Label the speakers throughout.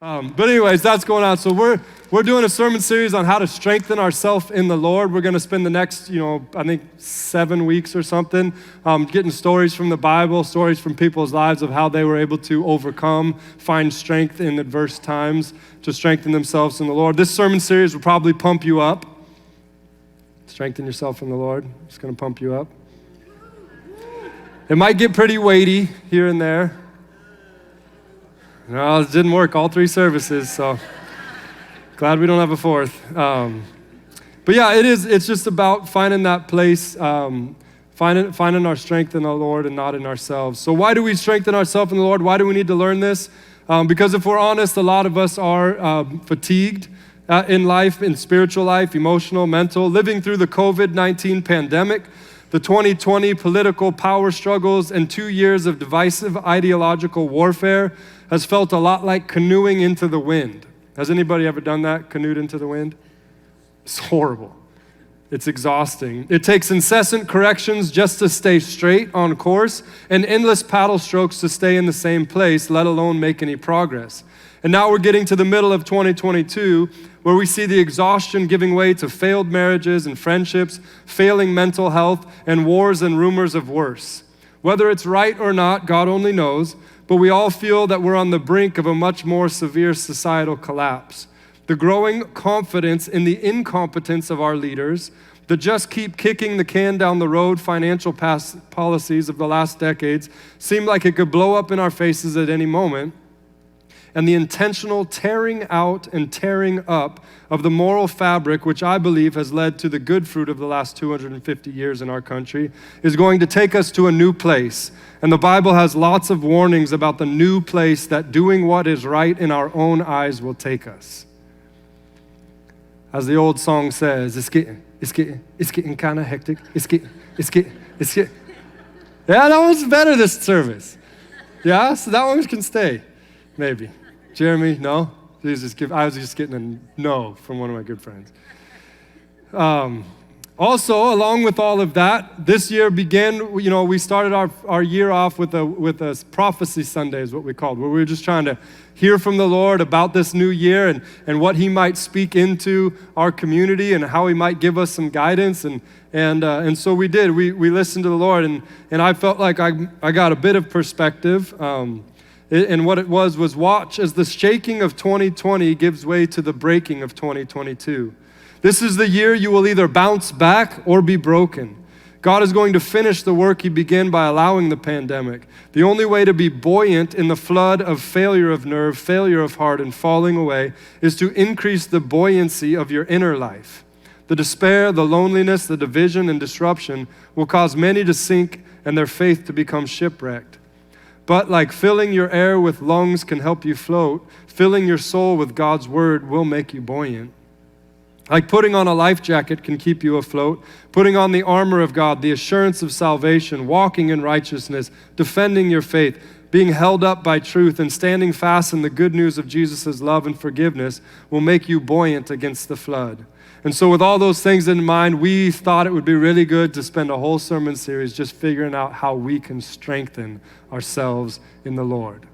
Speaker 1: But anyways, that's going on. So we're doing a sermon series on how to strengthen ourselves in the Lord. We're going to spend the next, I think 7 weeks or something, getting stories from the Bible, stories from people's lives of how they were able to overcome, find strength in adverse times to strengthen themselves in the Lord. This sermon series will probably pump you up. Strengthen yourself in the Lord. It's going to pump you up. It might get pretty weighty here and there. No, it didn't work all 3 services, so glad we don't have a 4th. But yeah, it's just about finding that place, finding our strength in the Lord and not in ourselves. So why do we strengthen ourselves in the Lord? Why do we need to learn this? Because if we're honest, a lot of us are fatigued in life, in spiritual life, emotional, mental, living through the COVID-19 pandemic, the 2020 political power struggles, and 2 years of divisive ideological warfare has felt a lot like canoeing into the wind. Has anybody ever done that, canoed into the wind? It's horrible. It's exhausting. It takes incessant corrections just to stay straight on course and endless paddle strokes to stay in the same place, let alone make any progress. And now we're getting to the middle of 2022 where we see the exhaustion giving way to failed marriages and friendships, failing mental health, and wars and rumors of worse. Whether it's right or not, God only knows, but we all feel that we're on the brink of a much more severe societal collapse. The growing confidence in the incompetence of our leaders, the just keep kicking the can down the road financial policies of the last decades seem like it could blow up in our faces at any moment, and the intentional tearing out and tearing up of the moral fabric, which I believe has led to the good fruit of the last 250 years in our country, is going to take us to a new place. And the Bible has lots of warnings about the new place that doing what is right in our own eyes will take us. As the old song says, it's getting kind of hectic. It's getting. Yeah, that one's better this service. Yeah, so that one can stay, maybe. Jeremy, no? I was just getting a no from one of my good friends. Also, along with all of that, this year began, we started our year off with a prophecy Sunday is what we called, where we were just trying to hear from the Lord about this new year and what he might speak into our community and how he might give us some guidance. And so we did. We listened to the Lord, and I felt like I got a bit of perspective. And what it was watch as the shaking of 2020 gives way to the breaking of 2022. This is the year you will either bounce back or be broken. God is going to finish the work he began by allowing the pandemic. The only way to be buoyant in the flood of failure of nerve, failure of heart, and falling away is to increase the buoyancy of your inner life. The despair, the loneliness, the division, and disruption will cause many to sink and their faith to become shipwrecked. But like filling your air with lungs can help you float, filling your soul with God's word will make you buoyant. Like putting on a life jacket can keep you afloat, putting on the armor of God, the assurance of salvation, walking in righteousness, defending your faith, being held up by truth, and standing fast in the good news of Jesus' love and forgiveness will make you buoyant against the flood. And so with all those things in mind, we thought it would be really good to spend a whole sermon series just figuring out how we can strengthen ourselves in the Lord.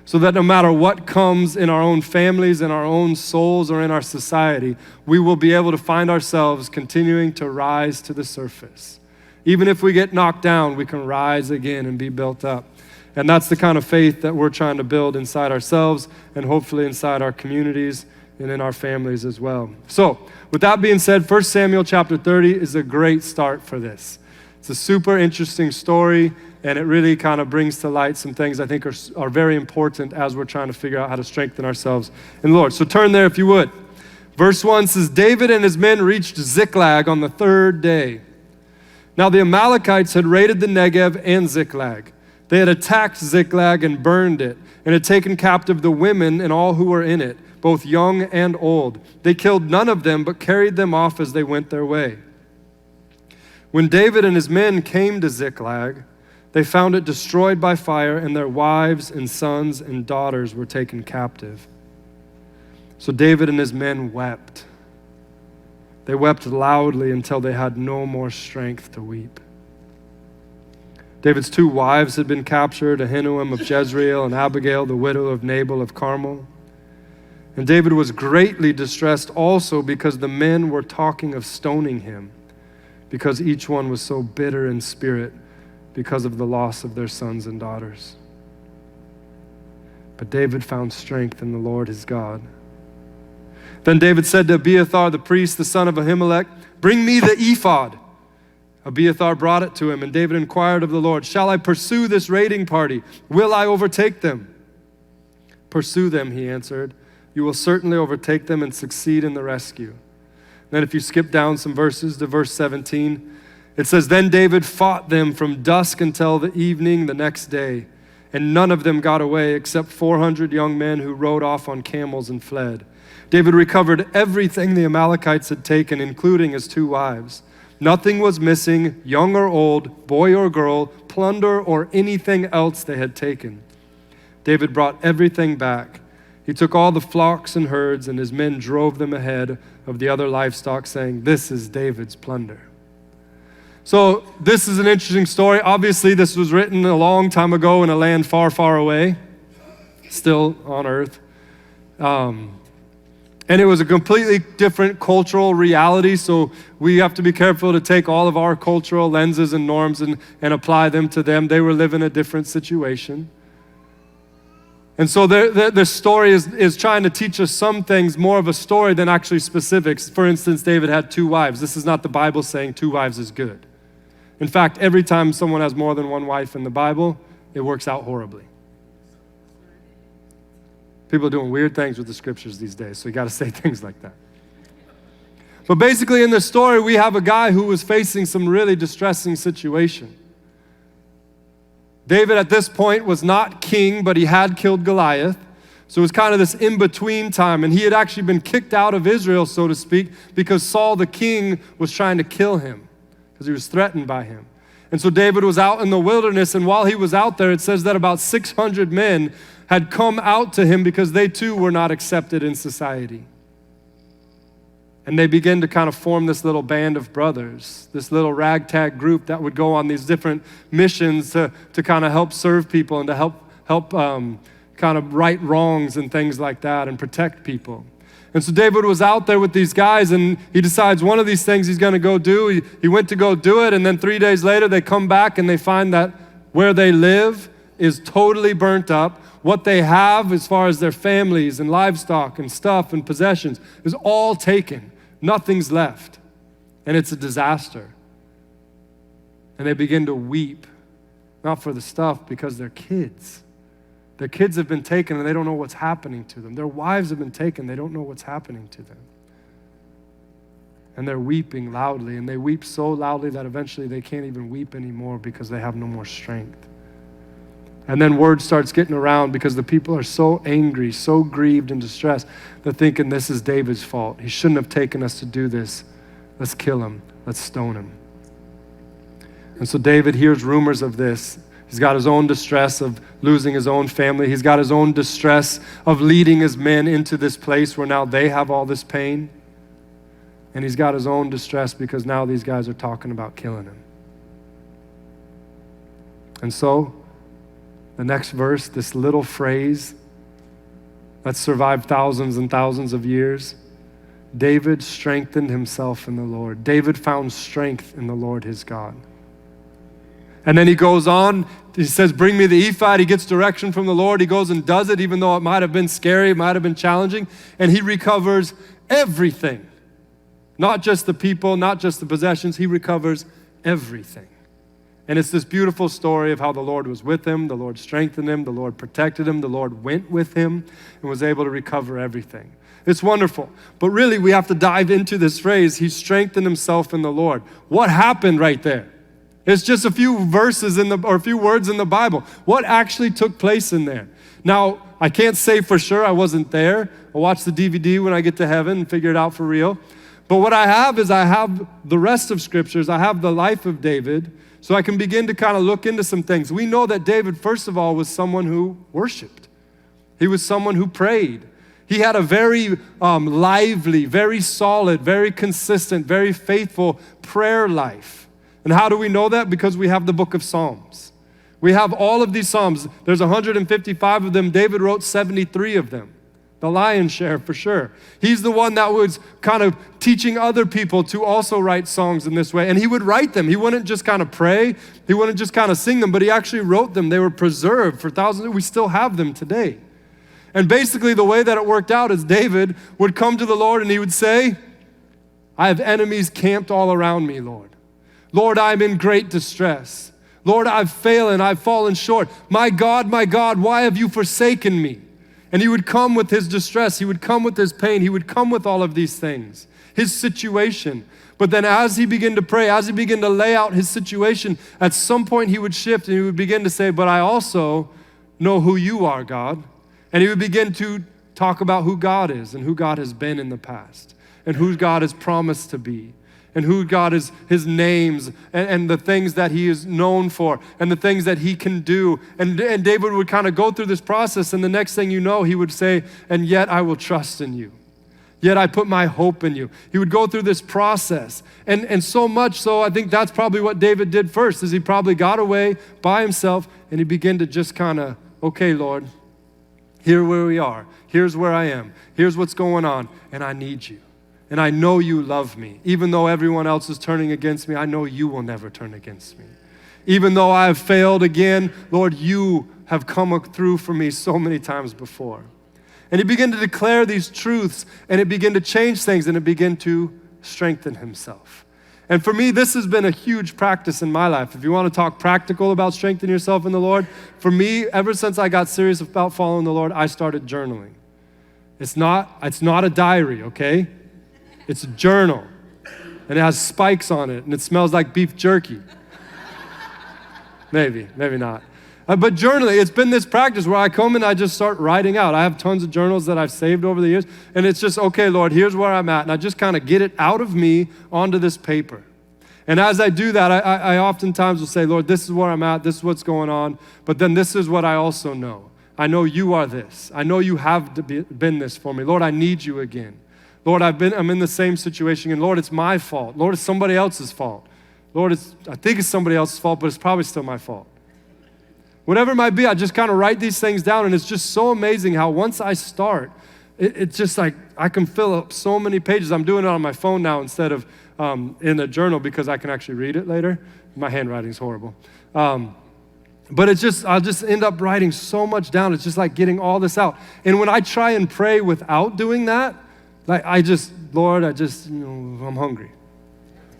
Speaker 1: So that no matter what comes in our own families, in our own souls, or in our society, we will be able to find ourselves continuing to rise to the surface. Even if we get knocked down, we can rise again and be built up. And that's the kind of faith that we're trying to build inside ourselves and hopefully inside our communities and in our families as well. So, with that being said, 1 Samuel chapter 30 is a great start for this. It's a super interesting story, and it really kind of brings to light some things I think are very important as we're trying to figure out how to strengthen ourselves in the Lord. So turn there if you would. Verse 1 says, David and his men reached Ziklag on the 3rd day. Now the Amalekites had raided the Negev and Ziklag. They had attacked Ziklag and burned it, and had taken captive the women and all who were in it, both young and old. They killed none of them, but carried them off as they went their way. When David and his men came to Ziklag, they found it destroyed by fire, and their wives and sons and daughters were taken captive. So David and his men wept. They wept loudly until they had no more strength to weep. David's 2 wives had been captured, Ahinoam of Jezreel and Abigail, the widow of Nabal of Carmel. And David was greatly distressed also because the men were talking of stoning him, because each one was so bitter in spirit because of the loss of their sons and daughters. But David found strength in the Lord his God. Then David said to Abiathar the priest, the son of Ahimelech, "Bring me the ephod." Abiathar brought it to him, and David inquired of the Lord, "Shall I pursue this raiding party? Will I overtake them?" "Pursue them," he answered. "You will certainly overtake them and succeed in the rescue." Then if you skip down some verses to verse 17, it says, "Then David fought them from dusk until the evening the next day, and none of them got away except 400 young men who rode off on camels and fled. David recovered everything the Amalekites had taken, including his 2 wives. Nothing was missing, young or old, boy or girl, plunder or anything else they had taken. David brought everything back. He took all the flocks and herds, and his men drove them ahead of the other livestock, saying, 'This is David's plunder.'" So this is an interesting story. Obviously, this was written a long time ago in a land far, far away, still on earth. And it was a completely different cultural reality, so we have to be careful to take all of our cultural lenses and norms and apply them to them. They were living a different situation. And so the story is trying to teach us some things, more of a story than actually specifics. For instance, David had 2 wives. This is not the Bible saying 2 wives is good. In fact, every time someone has more than 1 wife in the Bible, it works out horribly. People are doing weird things with the scriptures these days, so you got to say things like that. But basically in this story, we have a guy who was facing some really distressing situation. David at this point was not king, but he had killed Goliath. So it was kind of this in-between time, and he had actually been kicked out of Israel, so to speak, because Saul the king was trying to kill him, because he was threatened by him. And so David was out in the wilderness, and while he was out there, it says that about 600 men had come out to him because they too were not accepted in society. And they began to kind of form this little band of brothers, this little ragtag group that would go on these different missions to kind of help serve people and to help kind of right wrongs and things like that and protect people. And so David was out there with these guys, and he decides one of these things he's going to go do. He went to go do it, and then 3 days later they come back and they find that where they live is totally burnt up. What they have as far as their families and livestock and stuff and possessions is all taken. Nothing's left. And it's a disaster. And they begin to weep, not for the stuff, because they're kids. Their kids have been taken and they don't know what's happening to them. Their wives have been taken, they don't know what's happening to them. And they're weeping loudly, and they weep so loudly that eventually they can't even weep anymore because they have no more strength. And then word starts getting around because the people are so angry, so grieved and distressed. They're thinking this is David's fault. He shouldn't have taken us to do this. Let's kill him. Let's stone him. And so David hears rumors of this. He's got his own distress of losing his own family. He's got his own distress of leading his men into this place where now they have all this pain. And he's got his own distress because now these guys are talking about killing him. And so the next verse, this little phrase that's survived thousands and thousands of years, David strengthened himself in the Lord. David found strength in the Lord his God. And then he goes on, he says, "Bring me the ephod." He gets direction from the Lord. He goes and does it, even though it might have been scary, it might have been challenging. And he recovers everything. Not just the people, not just the possessions. He recovers everything. And it's this beautiful story of how the Lord was with him, the Lord strengthened him, the Lord protected him, the Lord went with him and was able to recover everything. It's wonderful. But really, we have to dive into this phrase, he strengthened himself in the Lord. What happened right there? It's just a few verses or a few words in the Bible. What actually took place in there? Now, I can't say for sure, I wasn't there. I'll watch the DVD when I get to heaven and figure it out for real. But what I have is I have the rest of scriptures. I have the life of David, so I can begin to kind of look into some things. We know that David, first of all, was someone who worshiped. He was someone who prayed. He had a very lively, very solid, very consistent, very faithful prayer life. And how do we know that? Because we have the book of Psalms. We have all of these Psalms. There's 155 of them. David wrote 73 of them. the lion's share for sure. He's the one that was kind of teaching other people to also write songs in this way. And he would write them. He wouldn't just kind of pray. He wouldn't just kind of sing them, but he actually wrote them. They were preserved for thousands. We still have them today. And basically the way that it worked out is David would come to the Lord and he would say, I have enemies camped all around me, Lord. Lord, I'm in great distress. Lord, I've failed and I've fallen short. My God, why have you forsaken me? And he would come with his distress. He would come with his pain. He would come with all of these things, his situation. But then as he began to pray, as he began to lay out his situation, at some point he would shift and he would begin to say, but I also know who you are, God. And he would begin to talk about who God is and who God has been in the past and who God has promised to be and who God is, his names and the things that he is known for and the things that he can do. And David would kind of go through this process, and the next thing you know, he would say, and yet I will trust in you. Yet I put my hope in you. He would go through this process. And so much so, I think that's probably what David did first, is he probably got away by himself and he began to just kind of, okay, Lord, here where we are. Here's where I am. Here's what's going on, and I need you. And I know you love me. Even though everyone else is turning against me, I know you will never turn against me. Even though I have failed again, Lord, you have come through for me so many times before. And he began to declare these truths, and it began to change things, and it began to strengthen himself. And for me, this has been a huge practice in my life. If you want to talk practical about strengthening yourself in the Lord, for me, ever since I got serious about following the Lord, I started journaling. It's not a diary, okay? It's a journal, and it has spikes on it, and it smells like beef jerky. Maybe not. But journaling, it's been this practice where I come and I just start writing out. I have tons of journals that I've saved over the years, and it's just, okay, Lord, here's where I'm at, and I just kind of get it out of me onto this paper. And as I do that, I oftentimes will say, Lord, this is where I'm at, this is what's going on, but then this is what I also know. I know you are this. I know you have been this for me. Lord, I need you again. Lord, I'm in the same situation, and Lord, it's my fault. Lord, it's somebody else's fault. Lord, I think it's somebody else's fault, but it's probably still my fault. Whatever it might be, I just kind of write these things down, and it's just so amazing how once I start, it's just like I can fill up so many pages. I'm doing it on my phone now instead of in a journal because I can actually read it later. My handwriting's horrible. But I'll just end up writing so much down. It's just like getting all this out. And when I try and pray without doing that, like Lord, I'm hungry.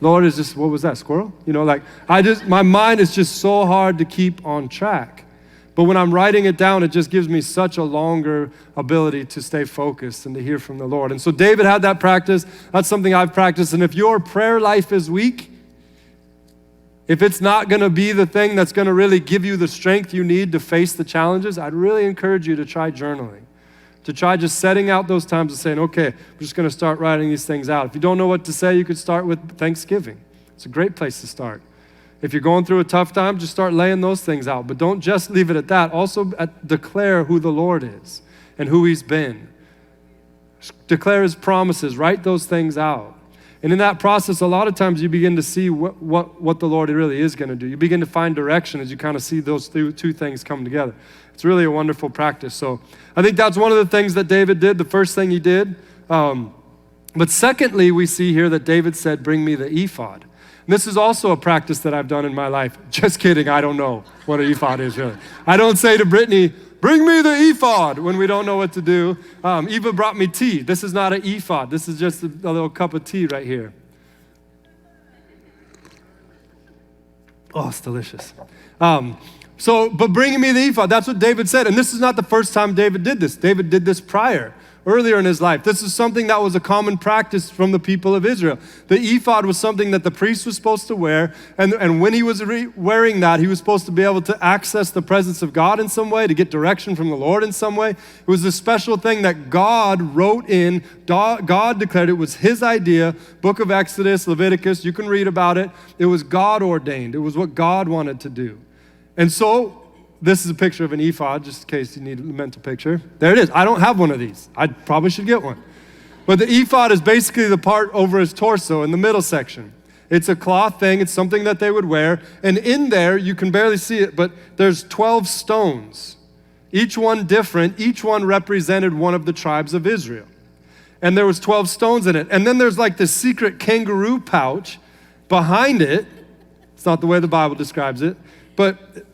Speaker 1: Lord, what was that, squirrel? My mind is just so hard to keep on track. But when I'm writing it down, it just gives me such a longer ability to stay focused and to hear from the Lord. And so David had that practice. That's something I've practiced. And if your prayer life is weak, if it's not going to be the thing that's going to really give you the strength you need to face the challenges, I'd really encourage you to try journaling. To try just setting out those times and saying, okay, I'm just going to start writing these things out. If you don't know what to say, you could start with Thanksgiving. It's a great place to start. If you're going through a tough time, just start laying those things out. But don't just leave it at that. Also declare who the Lord is and who he's been. Declare his promises. Write those things out. And in that process, a lot of times you begin to see what the Lord really is going to do. You begin to find direction as you kind of see those two things come together. It's really a wonderful practice. So I think that's one of the things that David did, the first thing he did. But secondly, we see here that David said, bring me the ephod. And this is also a practice that I've done in my life. Just kidding, I don't know what an ephod is really. I don't say to Brittany, bring me the ephod when we don't know what to do. Eva brought me tea. This is not an ephod. This is just a little cup of tea right here. Oh, it's delicious. But bringing me the ephod, that's what David said. And this is not the first time David did this. David did this earlier in his life. This is something that was a common practice from the people of Israel. The ephod was something that the priest was supposed to wear, and when he was wearing that, he was supposed to be able to access the presence of God in some way, to get direction from the Lord in some way. It was a special thing that God wrote in. God declared it was his idea. Book of Exodus, Leviticus, you can read about it. It was God ordained. It was what God wanted to do. And so, this is a picture of an ephod, just in case you need a mental picture. There it is. I don't have one of these. I probably should get one. But the ephod is basically the part over his torso in the middle section. It's a cloth thing. It's something that they would wear. And in there, you can barely see it, but there's 12 stones each one different, each one represented one of the tribes of Israel. And there was 12 stones in it. And then there's like this secret kangaroo pouch behind it. It's not the way the Bible describes it, but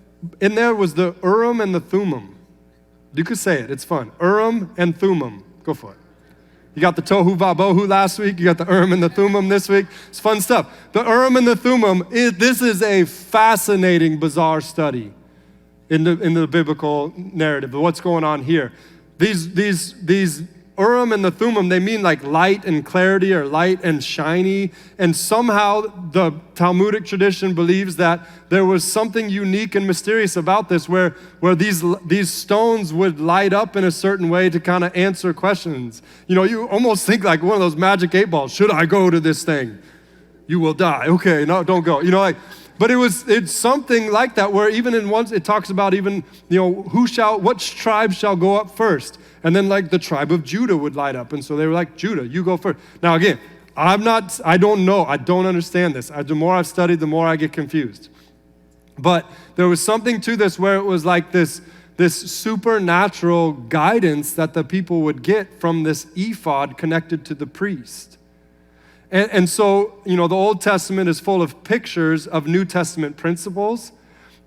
Speaker 1: in there was the Urim and the Thummim. You could say it, it's fun. Urim and Thummim, go for it. You got the Tohu Vabohu last week, you got the Urim and the Thummim this week. It's fun stuff. The Urim and the Thummim, this is a fascinating, bizarre study in the biblical narrative of what's going on here. These Urim and the Thummim, they mean like light and clarity or light and shiny. And somehow the Talmudic tradition believes that there was something unique and mysterious about this where these stones would light up in a certain way to kind of answer questions. You know, you almost think like one of those magic 8 balls. Should I go to this thing? You will die. Okay, no, don't go. You know, like, but it's something like that where even in one, it talks about even, you know, what tribe shall go up first? And then like the tribe of Judah would light up. And so they were like, Judah, you go first. Now again, I don't know. I don't understand this. The more I've studied, the more I get confused. But there was something to this where it was like this supernatural guidance that the people would get from this ephod connected to the priest. And so, you know, the Old Testament is full of pictures of New Testament principles.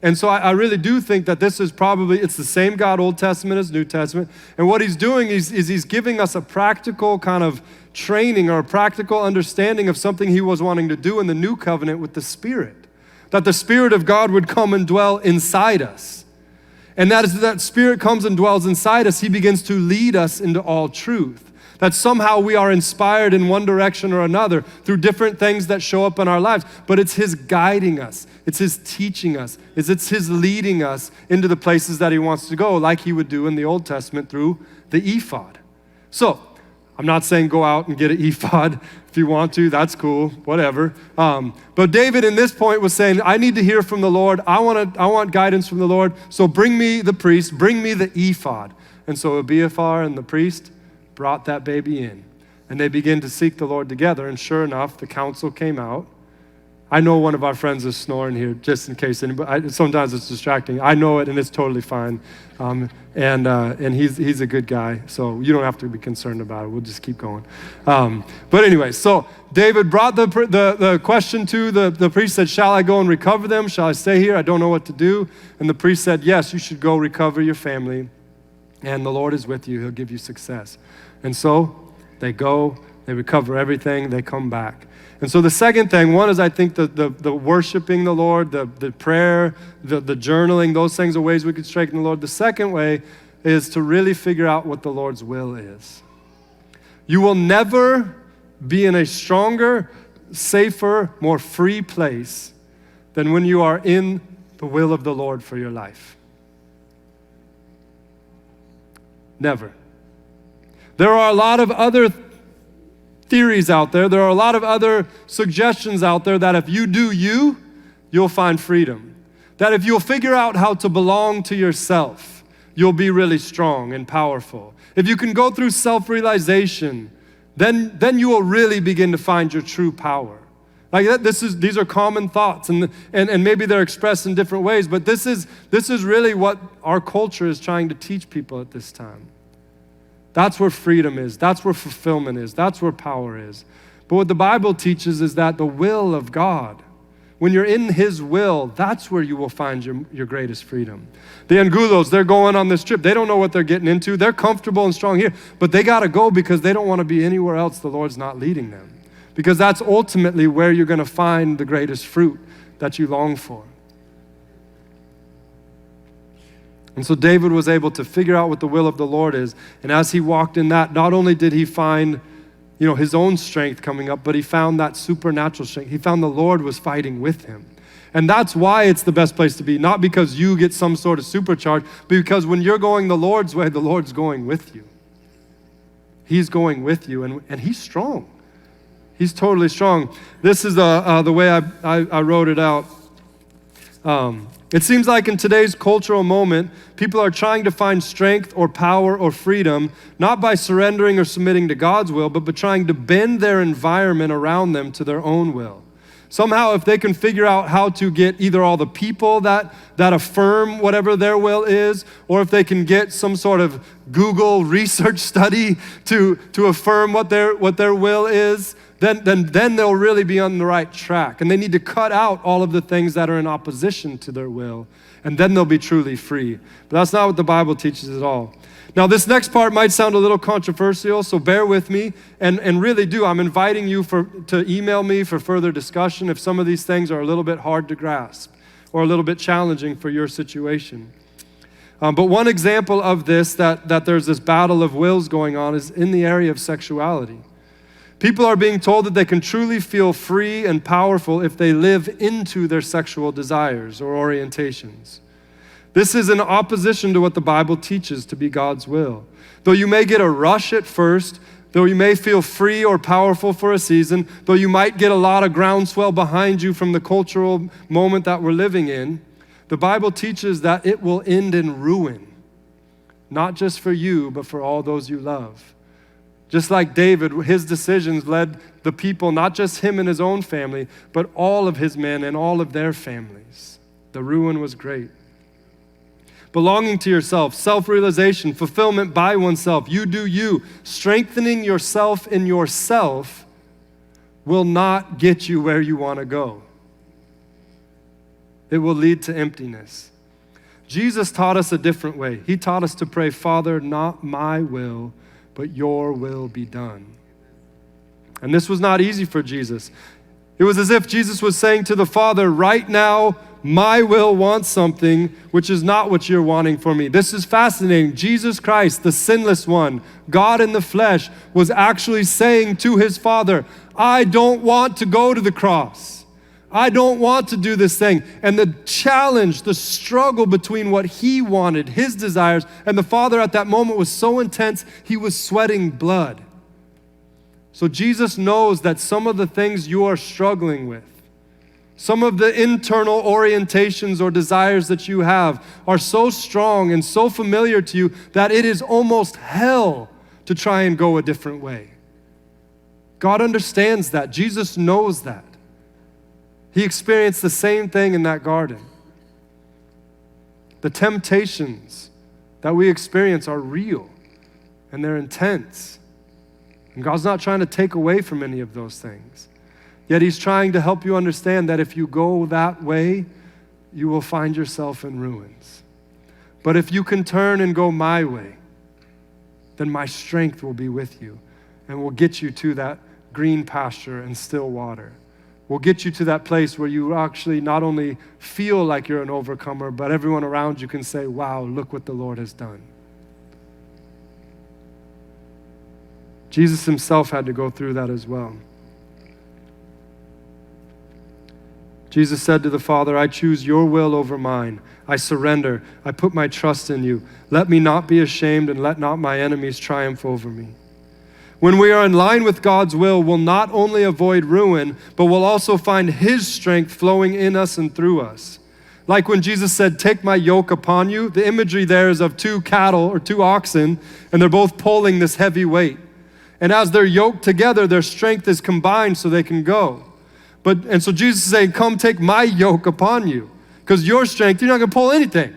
Speaker 1: And so I really do think that this is it's the same God, Old Testament as New Testament. And what he's doing is he's giving us a practical kind of training or a practical understanding of something he was wanting to do in the new covenant with the Spirit. That the Spirit of God would come and dwell inside us. And that Spirit comes and dwells inside us, he begins to lead us into all truth. That somehow we are inspired in one direction or another through different things that show up in our lives. But it's his guiding us. It's his teaching us. It's his leading us into the places that he wants to go, like he would do in the Old Testament through the ephod. So, I'm not saying go out and get an ephod. If you want to, that's cool, whatever. But David in this point was saying, I need to hear from the Lord. I want guidance from the Lord. So bring me the priest, bring me the ephod. And so Abiathar and the priest brought that baby in. And they began to seek the Lord together. And sure enough, the council came out. I know one of our friends is snoring here, just in case anybody, sometimes it's distracting. I know it, and it's totally fine. And he's a good guy, so you don't have to be concerned about it. We'll just keep going. But anyway, so David brought the question to the priest, said, shall I go and recover them? Shall I stay here? I don't know what to do. And the priest said, yes, you should go recover your family, and the Lord is with you. He'll give you success. And so they go, they recover everything, they come back. And so the second thing, one is I think the worshiping the Lord, the prayer, the journaling, those things are ways we could strengthen the Lord. The second way is to really figure out what the Lord's will is. You will never be in a stronger, safer, more free place than when you are in the will of the Lord for your life. Never. There are a lot of other theories out there. There are a lot of other suggestions out there that if you do you'll find freedom. That if you'll figure out how to belong to yourself, you'll be really strong and powerful. If you can go through self-realization, then you will really begin to find your true power. Like that, these are common thoughts, and maybe they're expressed in different ways, but this is really what our culture is trying to teach people at this time. That's where freedom is. That's where fulfillment is. That's where power is. But what the Bible teaches is that the will of God, when you're in his will, that's where you will find your greatest freedom. The Angulos, they're going on this trip. They don't know what they're getting into. They're comfortable and strong here, but they got to go because they don't want to be anywhere else the Lord's not leading them. Because that's ultimately where you're going to find the greatest fruit that you long for. And so David was able to figure out what the will of the Lord is. And as he walked in that, not only did he find, his own strength coming up, but he found that supernatural strength. He found the Lord was fighting with him. And that's why it's the best place to be. Not because you get some sort of supercharge, but because when you're going the Lord's way, the Lord's going with you. He's going with you, and he's strong. He's totally strong. This is the way I wrote it out. It seems like in today's cultural moment, people are trying to find strength or power or freedom, not by surrendering or submitting to God's will, but by trying to bend their environment around them to their own will. Somehow, if they can figure out how to get either all the people that affirm whatever their will is, or if they can get some sort of Google research study to affirm what their will is, then they'll really be on the right track. And they need to cut out all of the things that are in opposition to their will, and then they'll be truly free. But that's not what the Bible teaches at all. Now, this next part might sound a little controversial, so bear with me, and really do. I'm inviting you to email me for further discussion if some of these things are a little bit hard to grasp or a little bit challenging for your situation. But one example of this, that there's this battle of wills going on, is in the area of sexuality. People are being told that they can truly feel free and powerful if they live into their sexual desires or orientations. This is in opposition to what the Bible teaches to be God's will. Though you may get a rush at first, though you may feel free or powerful for a season, though you might get a lot of groundswell behind you from the cultural moment that we're living in, the Bible teaches that it will end in ruin, not just for you, but for all those you love. Just like David, his decisions led the people, not just him and his own family, but all of his men and all of their families. The ruin was great. Belonging to yourself, self-realization, fulfillment by oneself, you do you, strengthening yourself in yourself will not get you where you want to go. It will lead to emptiness. Jesus taught us a different way. He taught us to pray, Father, not my will, but your will be done. And this was not easy for Jesus. It was as if Jesus was saying to the Father, right now, my will wants something which is not what you're wanting for me. This is fascinating. Jesus Christ, the sinless one, God in the flesh, was actually saying to his Father, I don't want to go to the cross. I don't want to do this thing. And the challenge, the struggle between what he wanted, his desires, and the Father at that moment was so intense, he was sweating blood. So Jesus knows that some of the things you are struggling with, some of the internal orientations or desires that you have are so strong and so familiar to you that it is almost hell to try and go a different way. God understands that. Jesus knows that. He experienced the same thing in that garden. The temptations that we experience are real and they're intense. And God's not trying to take away from any of those things. Yet he's trying to help you understand that if you go that way, you will find yourself in ruins. But if you can turn and go my way, then my strength will be with you and will get you to that green pasture and still water. We'll get you to that place where you actually not only feel like you're an overcomer, but everyone around you can say, wow, look what the Lord has done. Jesus himself had to go through that as well. Jesus said to the Father, I choose your will over mine. I surrender. I put my trust in you. Let me not be ashamed and let not my enemies triumph over me. When we are in line with God's will, we'll not only avoid ruin, but we'll also find his strength flowing in us and through us. Like when Jesus said, take my yoke upon you, the imagery there is of two cattle or two oxen, and they're both pulling this heavy weight. And as they're yoked together, their strength is combined so they can go. And so Jesus is saying, come take my yoke upon you. Because your strength, you're not going to pull anything.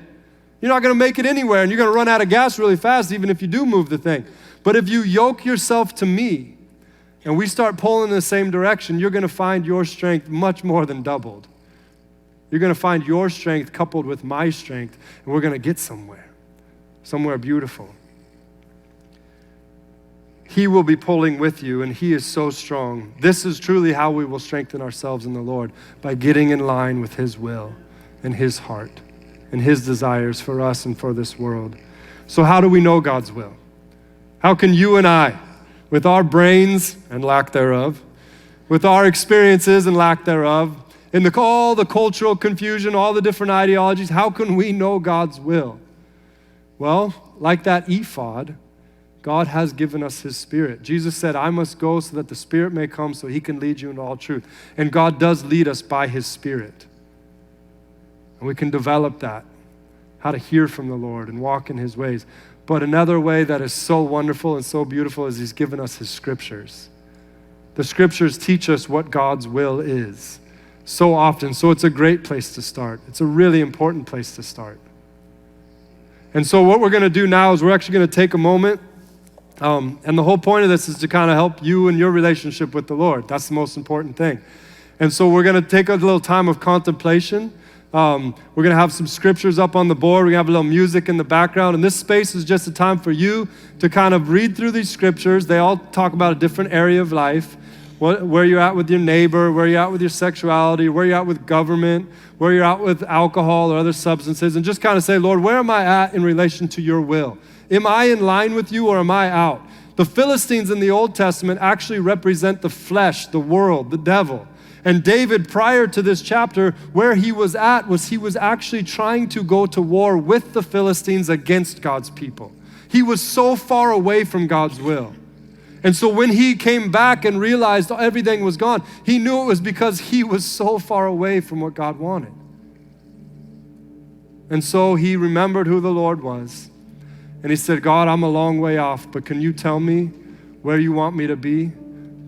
Speaker 1: You're not going to make it anywhere, and you're going to run out of gas really fast even if you do move the thing. But if you yoke yourself to me, and we start pulling in the same direction, you're going to find your strength much more than doubled. You're going to find your strength coupled with my strength, and we're going to get somewhere beautiful. He will be pulling with you, and he is so strong. This is truly how we will strengthen ourselves in the Lord, by getting in line with his will and his heart and his desires for us and for this world. So how do we know God's will? How can you and I, with our brains and lack thereof, with our experiences and lack thereof, in all the cultural confusion, all the different ideologies, how can we know God's will? Well, like that ephod, God has given us his Spirit. Jesus said, I must go so that the Spirit may come so he can lead you into all truth. And God does lead us by his Spirit. And we can develop that, how to hear from the Lord and walk in his ways. But another way that is so wonderful and so beautiful is he's given us his scriptures. The scriptures teach us what God's will is. so often. So it's a great place to start. It's a really important place to start. And so what we're going to do now is we're actually going to take a moment, and the whole point of this is to kind of help you in your relationship with the Lord. That's the most important thing. And so we're going to take a little time of contemplation. We're going to have some scriptures up on the board. We're going to have a little music in the background. And this space is just a time for you to kind of read through these scriptures. They all talk about a different area of life, where you're at with your neighbor, where you're at with your sexuality, where you're at with government, where you're at with alcohol or other substances, and just kind of say, Lord, where am I at in relation to your will? Am I in line with you or am I out? The Philistines in the Old Testament actually represent the flesh, the world, the devil. And David, prior to this chapter, where he was at was he was actually trying to go to war with the Philistines against God's people. He was so far away from God's will. And so when he came back and realized everything was gone, he knew it was because he was so far away from what God wanted. And so he remembered who the Lord was. And he said, God, I'm a long way off, but can you tell me where you want me to be?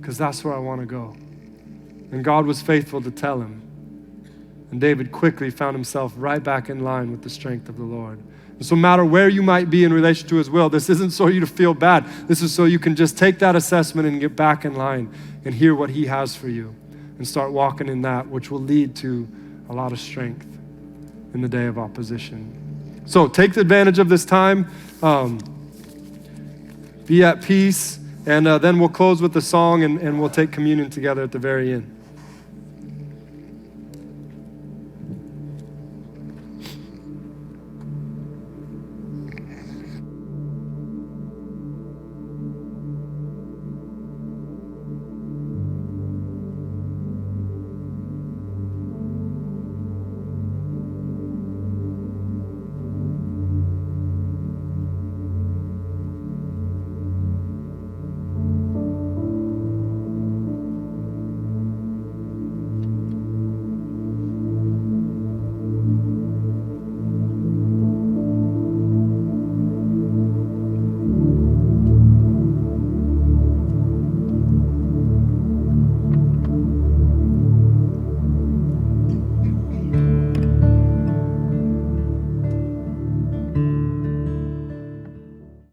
Speaker 1: Because that's where I want to go. And God was faithful to tell him. And David quickly found himself right back in line with the strength of the Lord. And so no matter where you might be in relation to his will, this isn't so you to feel bad. This is so you can just take that assessment and get back in line and hear what he has for you and start walking in that, which will lead to a lot of strength in the day of opposition. So take advantage of this time. Be at peace. And then we'll close with the song and we'll take communion together at the very end.